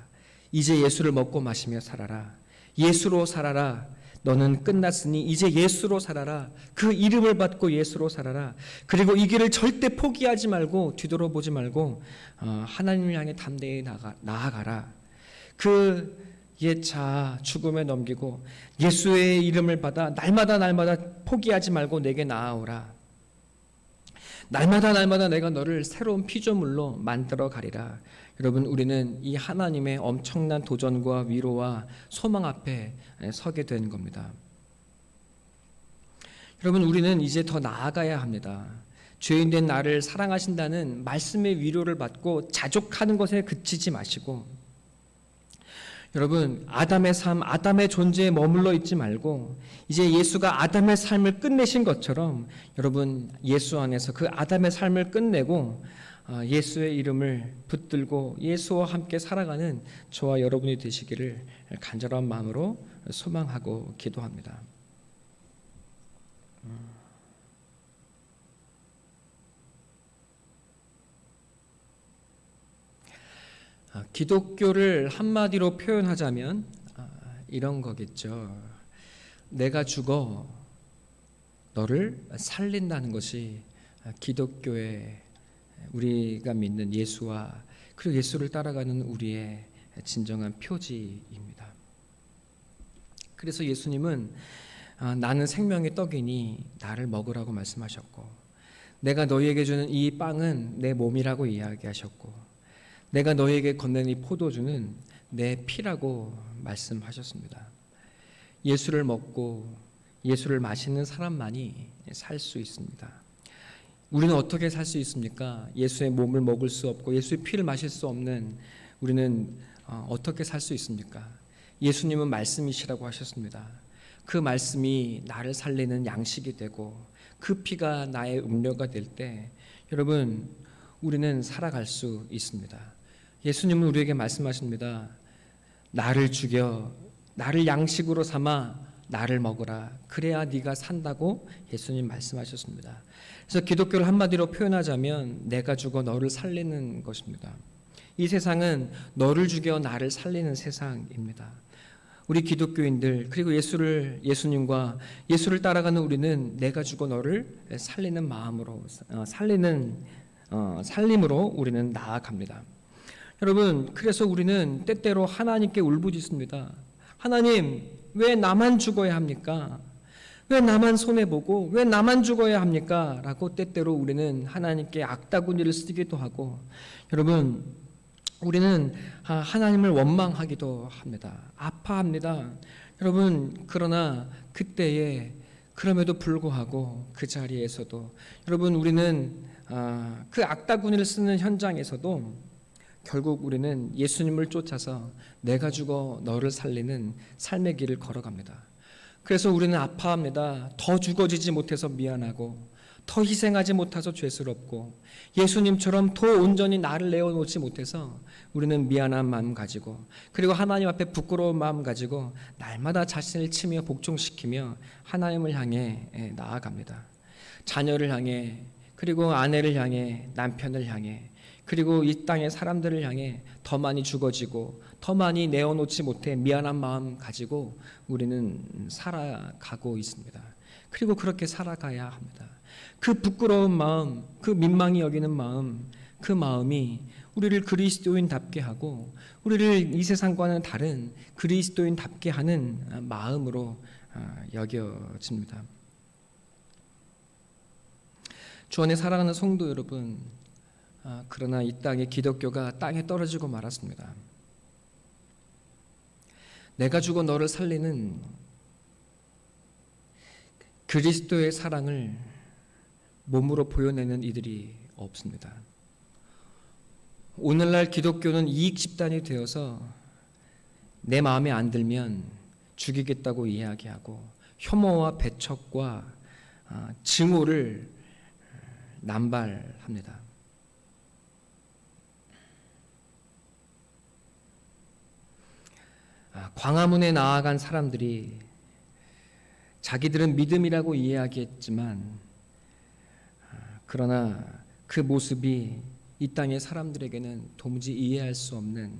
이제 예수를 먹고 마시며 살아라. 예수로 살아라. 너는 끝났으니 이제 예수로 살아라. 그 이름을 받고 예수로 살아라. 그리고 이 길을 절대 포기하지 말고 뒤돌아보지 말고 하나님을 향해 담대히 나아가라. 그 옛자 죽음에 넘기고 예수의 이름을 받아 날마다 포기하지 말고 내게 나아오라. 날마다 내가 너를 새로운 피조물로 만들어 가리라. 여러분, 우리는 이 하나님의 엄청난 도전과 위로와 소망 앞에 서게 된 겁니다. 여러분, 우리는 이제 더 나아가야 합니다. 죄인된 나를 사랑하신다는 말씀의 위로를 받고 자족하는 것에 그치지 마시고, 여러분, 아담의 삶, 아담의 존재에 머물러 있지 말고 이제 예수가 아담의 삶을 끝내신 것처럼 여러분, 예수 안에서 그 아담의 삶을 끝내고 예수의 이름을 붙들고 예수와 함께 살아가는 저와 여러분이 되시기를 간절한 마음으로 소망하고 기도합니다. 기독교를 한마디로 표현하자면 이런 거겠죠. 내가 죽어 너를 살린다는 것이 기독교의 우리가 믿는 예수와 그리고 예수를 따라가는 우리의 진정한 표지입니다. 그래서 예수님은 나는 생명의 떡이니 나를 먹으라고 말씀하셨고, 내가 너희에게 주는 이 빵은 내 몸이라고 이야기하셨고, 내가 너희에게 건넨 이 포도주는 내 피라고 말씀하셨습니다. 예수를 먹고 예수를 마시는 사람만이 살 수 있습니다. 우리는 어떻게 살 수 있습니까? 예수의 몸을 먹을 수 없고 예수의 피를 마실 수 없는 우리는 어떻게 살 수 있습니까? 예수님은 말씀이시라고 하셨습니다. 그 말씀이 나를 살리는 양식이 되고 그 피가 나의 음료가 될 때 여러분 우리는 살아갈 수 있습니다. 예수님은 우리에게 말씀하십니다. 나를 죽여 나를 양식으로 삼아 나를 먹으라. 그래야 네가 산다고 예수님 말씀하셨습니다. 그래서 기독교를 한마디로 표현하자면 내가 죽어 너를 살리는 것입니다. 이 세상은 너를 죽여 나를 살리는 세상입니다. 우리 기독교인들 그리고 예수님과 예수를 따라가는 우리는 내가 죽어 너를 살리는 마음으로 살림으로 우리는 나아갑니다. 여러분 그래서 우리는 때때로 하나님께 울부짖습니다. 하나님 왜 나만 죽어야 합니까? 왜 나만 손해보고 왜 나만 죽어야 합니까? 라고 때때로 우리는 하나님께 악다구니를 쓰기도 하고 여러분 우리는 하나님을 원망하기도 합니다. 아파합니다. 여러분 그러나 그때에 그럼에도 불구하고 그 자리에서도 여러분 우리는 그 악다구니를 쓰는 현장에서도 결국 우리는 예수님을 쫓아서 내가 죽어 너를 살리는 삶의 길을 걸어갑니다. 그래서 우리는 아파합니다. 더 죽어지지 못해서 미안하고 더 희생하지 못해서 죄스럽고 예수님처럼 더 온전히 나를 내어놓지 못해서 우리는 미안한 마음 가지고 그리고 하나님 앞에 부끄러운 마음 가지고 날마다 자신을 치며 복종시키며 하나님을 향해 나아갑니다. 자녀를 향해 그리고 아내를 향해 남편을 향해 그리고 이 땅의 사람들을 향해 더 많이 죽어지고 더 많이 내어놓지 못해 미안한 마음 가지고 우리는 살아가고 있습니다. 그리고 그렇게 살아가야 합니다. 그 부끄러운 마음, 그 민망히 여기는 마음, 그 마음이 우리를 그리스도인답게 하고 우리를 이 세상과는 다른 그리스도인답게 하는 마음으로 여겨집니다. 주 안에 사랑하는 성도 여러분, 그러나 이 땅에 기독교가 땅에 떨어지고 말았습니다. 내가 죽어 너를 살리는 그리스도의 사랑을 몸으로 보여내는 이들이 없습니다. 오늘날 기독교는 이익 집단이 되어서 내 마음에 안 들면 죽이겠다고 이야기하고 혐오와 배척과 증오를 남발합니다. 광화문에 나아간 사람들이 자기들은 믿음이라고 이야기했지만 그러나 그 모습이 이 땅의 사람들에게는 도무지 이해할 수 없는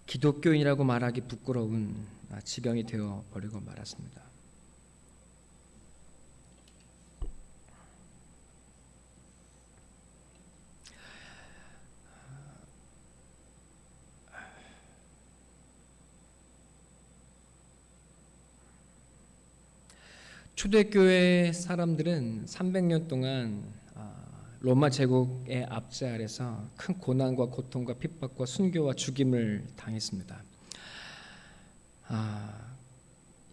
기독교인이라고 말하기 부끄러운 지경이 되어 버리고 말았습니다. 초대교회 사람들은 300년 동안 로마 제국의 압제 아래서 큰 고난과 고통과 핍박과 순교와 죽임을 당했습니다.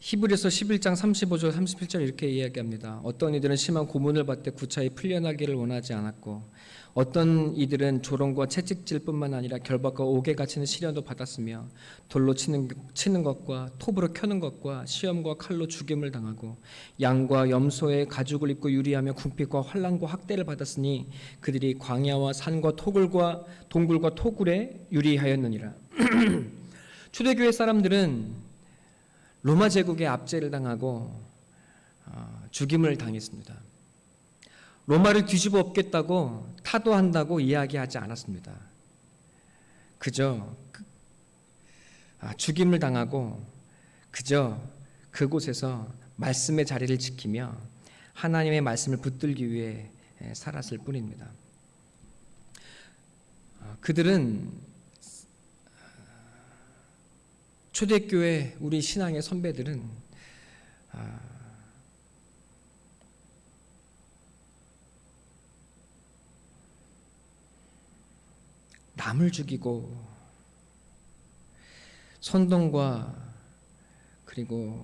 히브리서 11장 35절 37절 이렇게 이야기합니다. 어떤 이들은 심한 고문을 받되 구차히 풀려나기를 원하지 않았고 어떤 이들은 조롱과 채찍질 뿐만 아니라 결박과 옥에 갇히는 시련도 받았으며 돌로 치는 것과 톱으로 켜는 것과 시험과 칼로 죽임을 당하고 양과 염소의 가죽을 입고 유리하며 궁핍과 환난과 학대를 받았으니 그들이 광야와 산과 동굴과 토굴에 유리하였느니라. 초대교회 사람들은 로마 제국의 압제를 당하고 죽임을 당했습니다. 로마를 뒤집어 엎겠다고 타도한다고 이야기하지 않았습니다. 그저 죽임을 당하고 그저 그곳에서 말씀의 자리를 지키며 하나님의 말씀을 붙들기 위해 살았을 뿐입니다. 그들은 초대교회 우리 신앙의 선배들은 남을 죽이고 선동과 그리고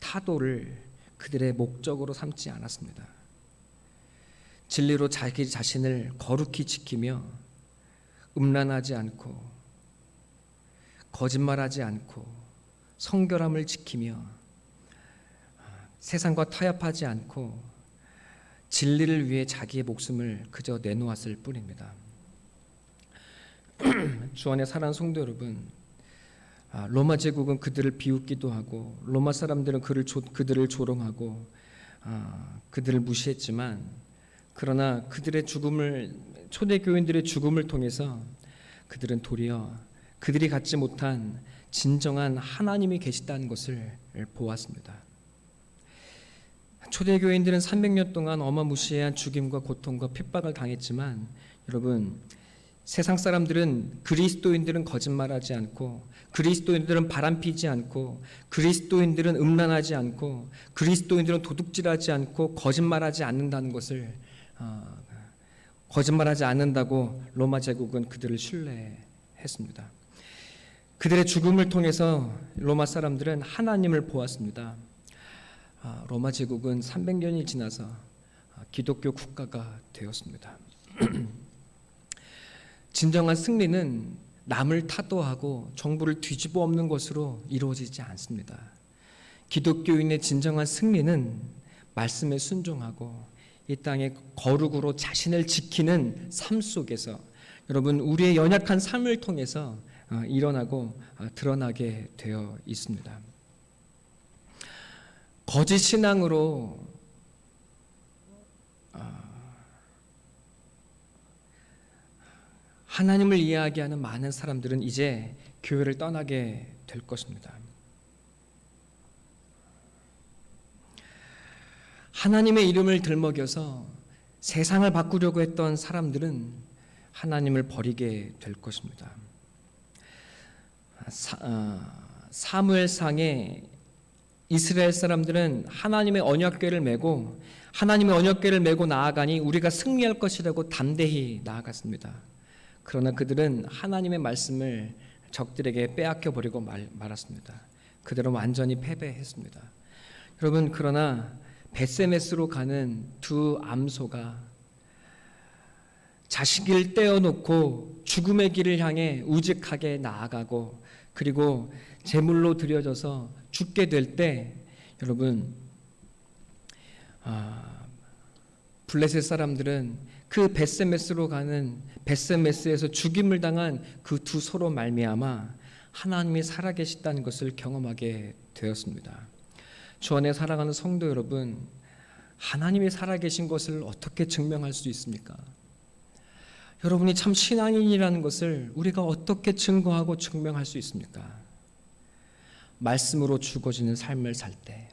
타도를 그들의 목적으로 삼지 않았습니다. 진리로 자기 자신을 거룩히 지키며 음란하지 않고 거짓말하지 않고 성결함을 지키며 세상과 타협하지 않고 진리를 위해 자기의 목숨을 그저 내놓았을 뿐입니다. 주 안에 사랑하는 성도 여러분, 로마 제국은 그들을 비웃기도 하고 로마 사람들은 그들을 조롱하고 그들을 무시했지만, 그러나 그들의 죽음을, 초대교인들의 죽음을 통해서 그들은 도리어 그들이 갖지 못한 진정한 하나님이 계시다는 것을 보았습니다. 초대교인들은 300년 동안 어마무시한 죽임과 고통과 핍박을 당했지만, 여러분, 세상 사람들은, 그리스도인들은 거짓말하지 않고, 그리스도인들은 바람피지 않고, 그리스도인들은 음란하지 않고, 그리스도인들은 도둑질하지 않고 거짓말하지 않는다는 것을, 거짓말하지 않는다고 로마 제국은 그들을 신뢰했습니다. 그들의 죽음을 통해서 로마 사람들은 하나님을 보았습니다. 로마 제국은 300년이 지나서 기독교 국가가 되었습니다. 진정한 승리는 남을 타도하고 정부를 뒤집어 엎는 것으로 이루어지지 않습니다. 기독교인의 진정한 승리는 말씀에 순종하고 이 땅의 거룩으로 자신을 지키는 삶 속에서, 여러분, 우리의 연약한 삶을 통해서 일어나고 드러나게 되어 있습니다. 거짓 신앙으로 하나님을 이야기하는 많은 사람들은 이제 교회를 떠나게 될 것입니다. 하나님의 이름을 들먹여서 세상을 바꾸려고 했던 사람들은 하나님을 버리게 될 것입니다. 사무엘상에 이스라엘 사람들은 하나님의 언약궤를 메고 나아가니 우리가 승리할 것이라고 담대히 나아갔습니다. 그러나 그들은 하나님의 말씀을 적들에게 빼앗겨 버리고 말았습니다. 그들은 완전히 패배했습니다. 여러분, 그러나 벳세메스로 가는 두 암소가 자식을 떼어놓고 죽음의 길을 향해 우직하게 나아가고, 그리고 제물로 드려져서 죽게 될 때, 여러분, 블레셋 사람들은 그 벳세메스로 가는, 벳세메스에서 죽임을 당한 그 두 소로 말미암아 하나님이 살아계시다는 것을 경험하게 되었습니다. 주 안에 사랑하는 성도 여러분, 하나님이 살아계신 것을 어떻게 증명할 수 있습니까? 여러분이 참 신앙인이라는 것을 우리가 어떻게 증거하고 증명할 수 있습니까? 말씀으로 죽어지는 삶을 살 때,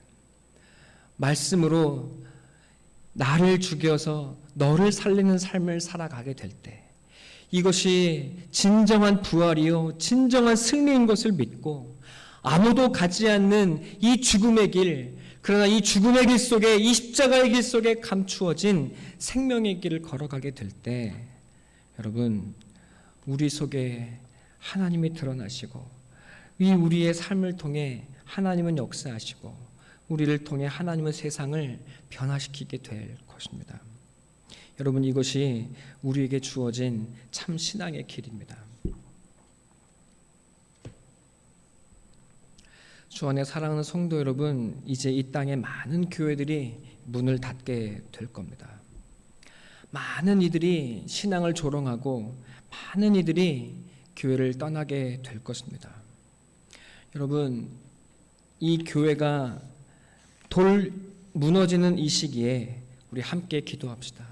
말씀으로 나를 죽여서 너를 살리는 삶을 살아가게 될 때, 이것이 진정한 부활이요 진정한 승리인 것을 믿고 아무도 가지 않는 이 죽음의 길, 그러나 이 죽음의 길 속에, 이 십자가의 길 속에 감추어진 생명의 길을 걸어가게 될 때, 여러분, 우리 속에 하나님이 드러나시고 우리의 삶을 통해 하나님은 역사하시고 우리를 통해 하나님은 세상을 변화시키게 될 것입니다. 여러분, 이것이 우리에게 주어진 참 신앙의 길입니다. 주 안에 사랑하는 성도 여러분, 이제 이 땅에 많은 교회들이 문을 닫게 될 겁니다. 많은 이들이 신앙을 조롱하고 많은 이들이 교회를 떠나게 될 것입니다. 여러분, 이 교회가 무너지는 이 시기에 우리 함께 기도합시다.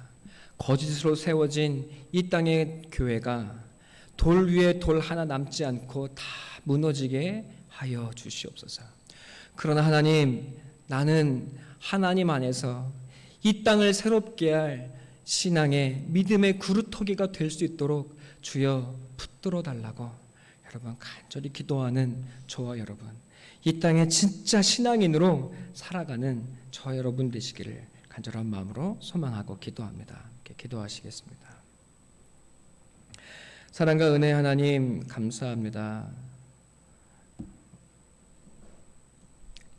거짓으로 세워진 이 땅의 교회가 돌 위에 돌 하나 남지 않고 다 무너지게 하여 주시옵소서. 그러나 하나님, 나는 하나님 안에서 이 땅을 새롭게 할 신앙의 믿음의 그루터기가 될 수 있도록 주여 붙들어 달라고 여러분 간절히 기도하는 저와 여러분, 이 땅에 진짜 신앙인으로 살아가는 저 여러분 되시기를 간절한 마음으로 소망하고 기도합니다. 이렇게 기도하시겠습니다. 사랑과 은혜 하나님 감사합니다.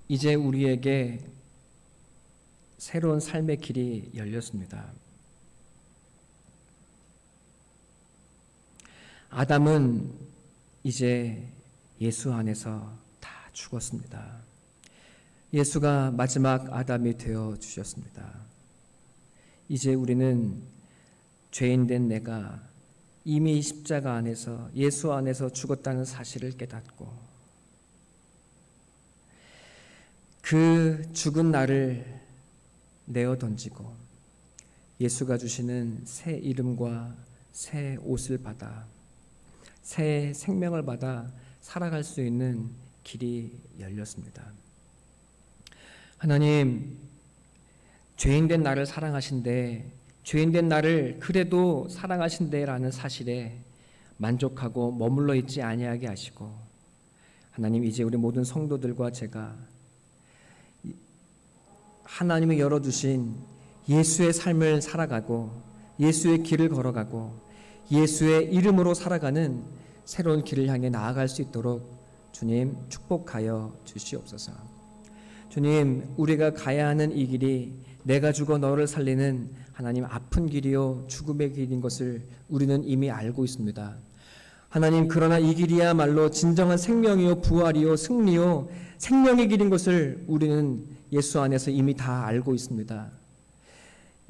이제 우리에게 새로운 삶의 길이 열렸습니다. 아담은 이제 예수 안에서 다 죽었습니다. 예수가 마지막 아담이 되어 주셨습니다. 이제 우리는 죄인된 내가 이미 십자가 안에서 예수 안에서 죽었다는 사실을 깨닫고 그 죽은 나를 내어 던지고 예수가 주시는 새 이름과 새 옷을 받아 새 생명을 받아 살아갈 수 있는 길이 열렸습니다. 하나님, 죄인된 나를 사랑하신데, 죄인된 나를 그래도 사랑하신대라는 사실에 만족하고 머물러 있지 아니하게 하시고, 하나님 이제 우리 모든 성도들과 제가 하나님이 열어주신 예수의 삶을 살아가고 예수의 길을 걸어가고 예수의 이름으로 살아가는 새로운 길을 향해 나아갈 수 있도록 주님 축복하여 주시옵소서. 주님, 우리가 가야 하는 이 길이 내가 죽어 너를 살리는 하나님 아픈 길이요 죽음의 길인 것을 우리는 이미 알고 있습니다. 하나님, 그러나 이 길이야말로 진정한 생명이요 부활이요 승리요 생명의 길인 것을 우리는 예수 안에서 이미 다 알고 있습니다.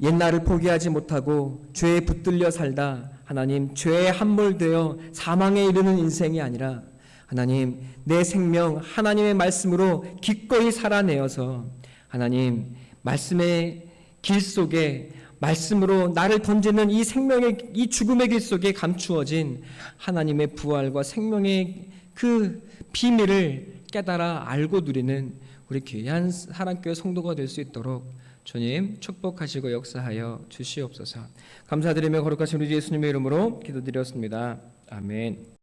옛날을 포기하지 못하고 죄에 붙들려 살다 하나님 죄에 함몰되어 사망에 이르는 인생이 아니라 하나님 내 생명 하나님의 말씀으로 기꺼이 살아내어서 하나님 말씀의 길 속에 말씀으로 나를 던지는 이 생명의 이 죽음의 길 속에 감추어진 하나님의 부활과 생명의 그 비밀을 깨달아 알고 누리는 우리 귀한 사랑교회 성도가 될 수 있도록 주님 축복하시고 역사하여 주시옵소서. 감사드리며 거룩하신 우리 예수님의 이름으로 기도드렸습니다. 아멘.